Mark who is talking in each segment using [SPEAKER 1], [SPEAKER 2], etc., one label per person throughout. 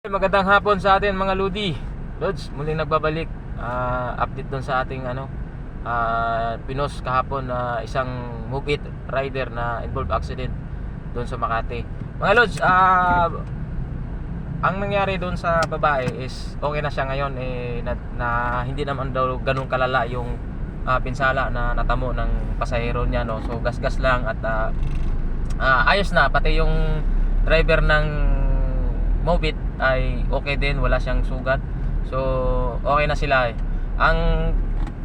[SPEAKER 1] Magandang hapon sa atin mga Lodi. Lods, muling nagbabalik update doon sa ating pinost kahapon na isang Move It rider na involved accident doon sa Makati. Mga Lods, ang nangyari doon sa babae is okay na siya ngayon na hindi naman daw ganun kalala yung pinsala na natamo ng pasahero niya, no. So gas-gas lang at ayos na, pati yung driver ng Move It ay okay din, wala siyang sugat. So okay na sila. Ang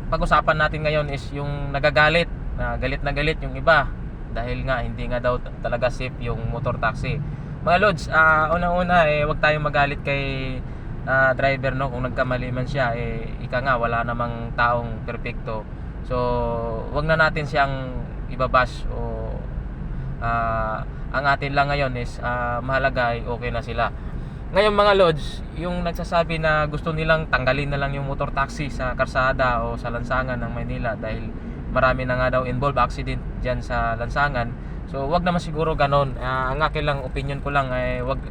[SPEAKER 1] pag-usapan natin ngayon is yung nagagalit, galit na galit yung iba dahil nga hindi nga daw talaga safe yung motor taxi. Mga Lods, unang-una wag tayong magalit kay driver, no. Kung nagkamali man siya, ika nga wala namang taong perpekto. So wag na natin siyang ibabash o ang atin lang ngayon is mahalaga ay okay na sila. Ngayon mga Lods, yung nagsasabi na gusto nilang tanggalin na lang yung motor taxi sa karsada o sa lansangan ng Maynila dahil marami na nga daw involved accident dyan sa lansangan. So wag naman siguro ganon. Ang akin lang, opinion ko lang ay wag,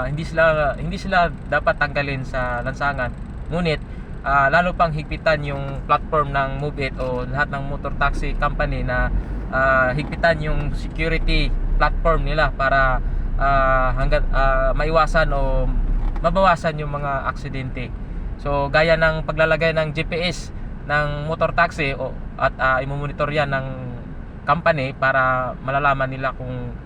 [SPEAKER 1] hindi sila dapat tanggalin sa lansangan. Ngunit lalo pang higpitan yung platform ng Move It o lahat ng motor taxi company na higpitan yung security platform nila para hanggang maiwasan o mabawasan yung mga aksidente. So gaya ng paglalagay ng GPS ng motor taxi at imomonitor yan ng company para malalaman nila kung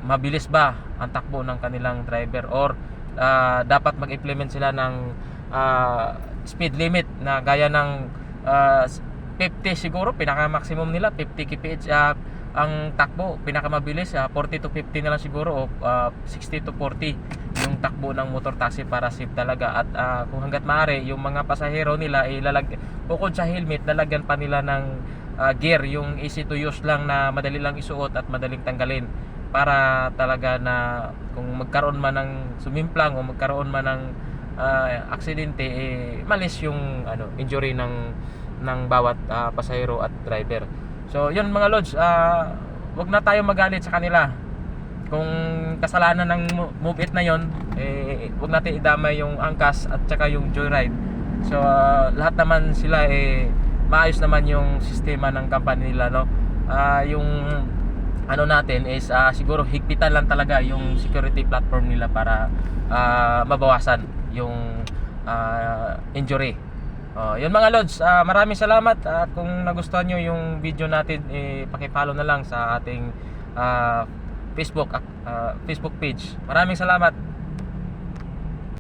[SPEAKER 1] mabilis ba ang takbo ng kanilang driver or dapat mag-implement sila ng speed limit na gaya ng 50 siguro, pinaka maximum nila 50 kph ang takbo, pinakamabilis 40 to 50 na lang siguro o 60 to 40 yung takbo ng motor taxi para safe talaga. At kung hangga't maaari yung mga pasahero nila bukod sa helmet, lalagyan pa nila ng gear, yung easy to use lang na madali lang isuot at madaling tanggalin para talaga na kung magkaroon man ng sumimplang o magkaroon man ng aksidente, malis yung injury ng bawat pasahero at driver. So yun mga Lods, wag na tayo magalit sa kanila. Kung kasalanan ng Move It na yun, wag natin idamay yung angkas at saka yung joyride. So lahat naman sila maayos naman yung sistema ng company nila, no. Yung natin is siguro higpitan lang talaga yung security platform nila para mabawasan yung injury. Yun mga Lods, maraming salamat at kung nagustuhan nyo yung video natin, paki-follow na lang sa ating Facebook page. Maraming salamat.